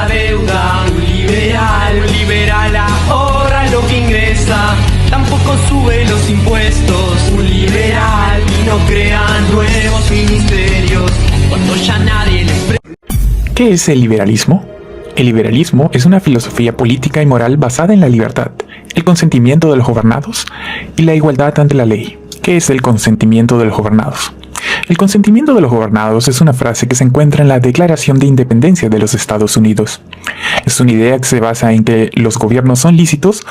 la deuda. Un liberal ahorra lo que ingresa, tampoco sube los impuestos. Un liberal y no crea nuevos ministerios cuando ya nadie les ¿Qué es el liberalismo? El liberalismo es una filosofía política y moral basada en la libertad, el consentimiento de los gobernados y la igualdad ante la ley. ¿Qué es el consentimiento de los gobernados? El consentimiento de los gobernados es una frase que se encuentra en la Declaración de Independencia de los Estados Unidos. Es una idea que se basa en que los gobiernos son lícitos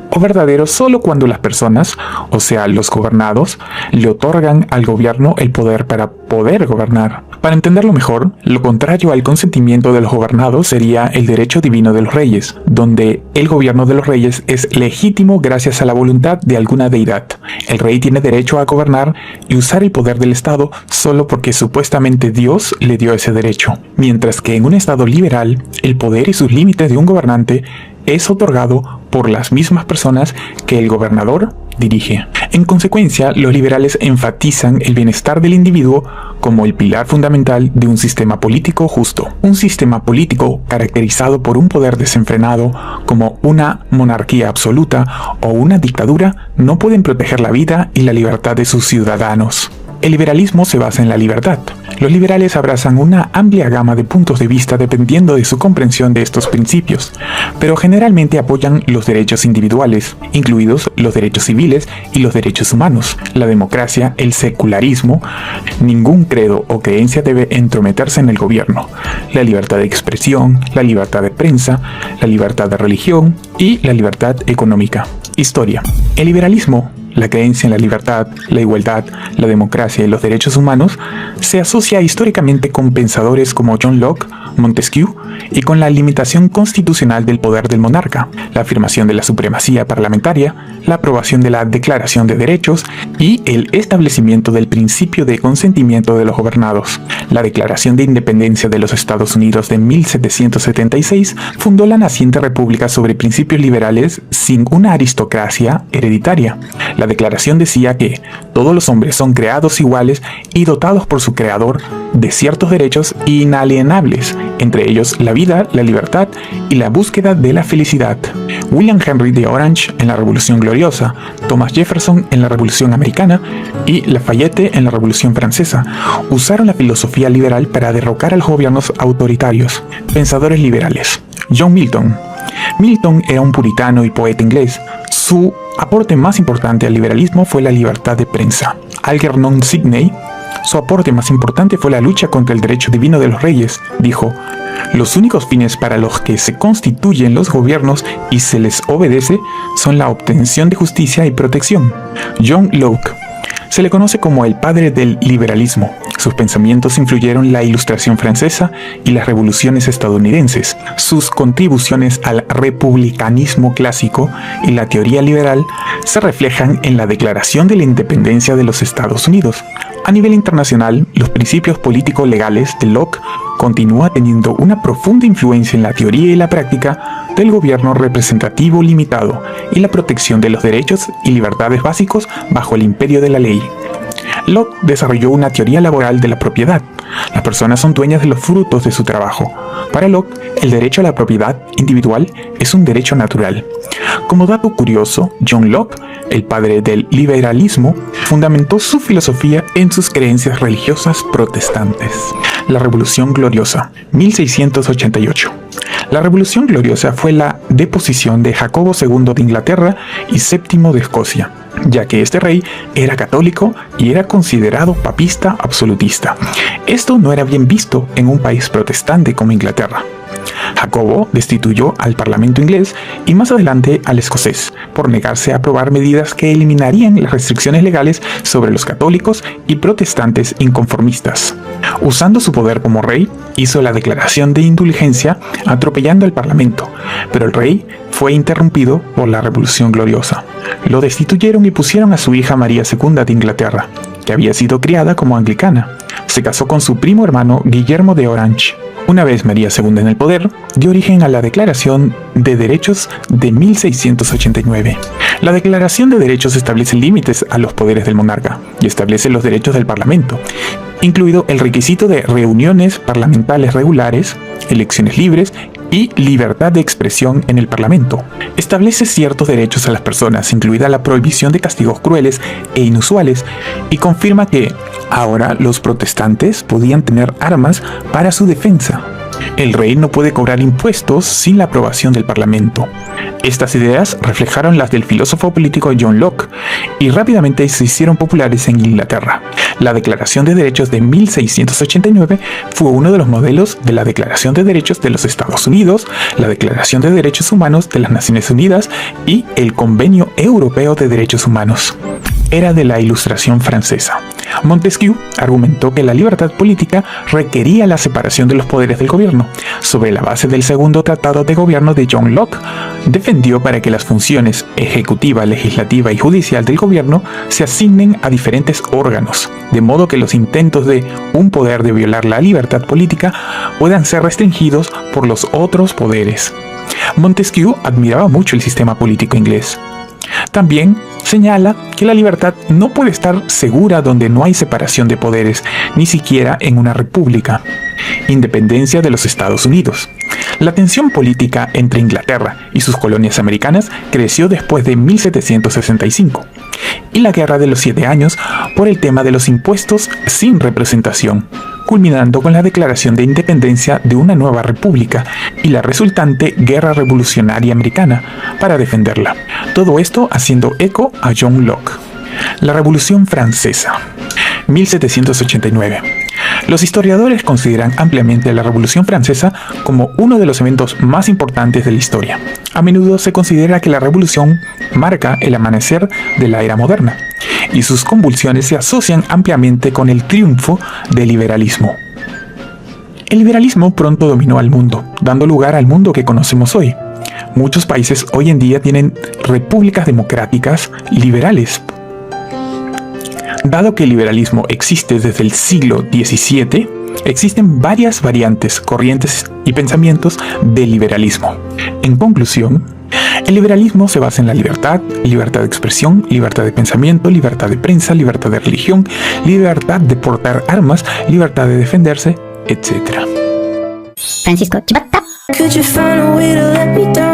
o verdaderos solo cuando las personas, o sea, los gobernados, le otorgan al gobierno el poder para poder gobernar. Para entenderlo mejor, lo contrario al consentimiento de los gobernados sería el derecho divino de los reyes, donde el gobierno de los reyes es legítimo gracias a la voluntad de alguna deidad. El rey tiene derecho a gobernar y usar el poder del Estado solo porque supuestamente Dios le dio ese derecho, mientras que en un Estado liberal, el poder y sus límites de un gobernante es otorgado por las mismas personas que el gobernador dirige. En consecuencia, los liberales enfatizan el bienestar del individuo como el pilar fundamental de un sistema político justo. Un sistema político caracterizado por un poder desenfrenado como una monarquía absoluta o una dictadura no pueden proteger la vida y la libertad de sus ciudadanos. El liberalismo se basa en la libertad. Los liberales abrazan una amplia gama de puntos de vista dependiendo de su comprensión de estos principios, pero generalmente apoyan los derechos individuales, incluidos los derechos civiles y los derechos humanos, la democracia, el secularismo. Ningún credo o creencia debe entrometerse en el gobierno, la libertad de expresión, la libertad de prensa, la libertad de religión y la libertad económica. Historia. El liberalismo, la creencia en la libertad, la igualdad, la democracia y los derechos humanos, se asocia históricamente con pensadores como John Locke, Montesquieu y con la limitación constitucional del poder del monarca, la afirmación de la supremacía parlamentaria, la aprobación de la Declaración de Derechos y el establecimiento del principio de consentimiento de los gobernados. La Declaración de Independencia de los Estados Unidos de 1776 fundó la naciente república sobre principios liberales sin una aristocracia hereditaria. La declaración decía que todos los hombres son creados iguales y dotados por su creador de ciertos derechos inalienables, entre ellos la vida, la libertad y la búsqueda de la felicidad. William Henry de Orange en la Revolución Gloriosa, Thomas Jefferson en la Revolución Americana y Lafayette en la Revolución Francesa usaron la filosofía liberal para derrocar a los gobiernos autoritarios. Pensadores liberales. John Milton. Milton era un puritano y poeta inglés. Su aporte más importante al liberalismo fue la libertad de prensa. Algernon Sidney, su aporte más importante fue la lucha contra el derecho divino de los reyes. Dijo: los únicos fines para los que se constituyen los gobiernos y se les obedece son la obtención de justicia y protección. John Locke. Se le conoce como el padre del liberalismo. Sus pensamientos influyeron la Ilustración francesa y las revoluciones estadounidenses. Sus contribuciones al republicanismo clásico y la teoría liberal se reflejan en la Declaración de la Independencia de los Estados Unidos. A nivel internacional, los principios políticos legales de Locke continúan teniendo una profunda influencia en la teoría y la práctica del gobierno representativo limitado y la protección de los derechos y libertades básicos bajo el imperio de la ley. Locke desarrolló una teoría laboral de la propiedad. Las personas son dueñas de los frutos de su trabajo. Para Locke, el derecho a la propiedad individual es un derecho natural. Como dato curioso, John Locke, el padre del liberalismo, fundamentó su filosofía en sus creencias religiosas protestantes. La Revolución Gloriosa, 1688. La Revolución Gloriosa fue la deposición de Jacobo II de Inglaterra y VII de Escocia, ya que este rey era católico y era considerado papista absolutista. Esto no era bien visto en un país protestante como Inglaterra. Jacobo destituyó al Parlamento inglés y más adelante al escocés por negarse a aprobar medidas que eliminarían las restricciones legales sobre los católicos y protestantes inconformistas. Usando su poder como rey, hizo la declaración de indulgencia atropellando al Parlamento, pero el rey fue interrumpido por la Revolución Gloriosa. Lo destituyeron y pusieron a su hija María II de Inglaterra, que había sido criada como anglicana. Se casó con su primo hermano Guillermo de Orange. Una vez María II en el poder, dio origen a la Declaración de Derechos de 1689. La Declaración de Derechos establece límites a los poderes del monarca y establece los derechos del Parlamento, incluido el requisito de reuniones parlamentarias regulares, elecciones libres y libertad de expresión en el Parlamento. Establece ciertos derechos a las personas, incluida la prohibición de castigos crueles e inusuales, y confirma que ahora los protestantes podían tener armas para su defensa. El rey no puede cobrar impuestos sin la aprobación del Parlamento. Estas ideas reflejaron las del filósofo político John Locke y rápidamente se hicieron populares en Inglaterra. La Declaración de Derechos de 1689 fue uno de los modelos de la Declaración de Derechos de los Estados Unidos, la Declaración de Derechos Humanos de las Naciones Unidas y el Convenio Europeo de Derechos Humanos. Era de la Ilustración francesa. Montesquieu argumentó que la libertad política requería la separación de los poderes del gobierno. Sobre la base del segundo tratado de gobierno de John Locke, defendió para que las funciones ejecutiva, legislativa y judicial del gobierno se asignen a diferentes órganos, de modo que los intentos de un poder de violar la libertad política puedan ser restringidos por los otros poderes. Montesquieu admiraba mucho el sistema político inglés. También señala que la libertad no puede estar segura donde no hay separación de poderes, ni siquiera en una república. Independencia de los Estados Unidos. La tensión política entre Inglaterra y sus colonias americanas creció después de 1765 y la Guerra de los 7 Años por el tema de los impuestos sin representación, culminando con la declaración de independencia de una nueva república y la resultante Guerra Revolucionaria Americana para defenderla. Todo esto haciendo eco a John Locke. La Revolución Francesa, 1789. Los historiadores consideran ampliamente la Revolución Francesa como uno de los eventos más importantes de la historia. A menudo se considera que la revolución marca el amanecer de la era moderna, y sus convulsiones se asocian ampliamente con el triunfo del liberalismo. El liberalismo pronto dominó al mundo, dando lugar al mundo que conocemos hoy. Muchos países hoy en día tienen repúblicas democráticas liberales. Dado que el liberalismo existe desde el siglo XVII, existen varias variantes, corrientes y pensamientos del liberalismo. En conclusión, el liberalismo se basa en la libertad de expresión, libertad de pensamiento, libertad de prensa, libertad de religión, libertad de portar armas, libertad de defenderse, etc. Francisco Chivata. Could you find a way to let me down?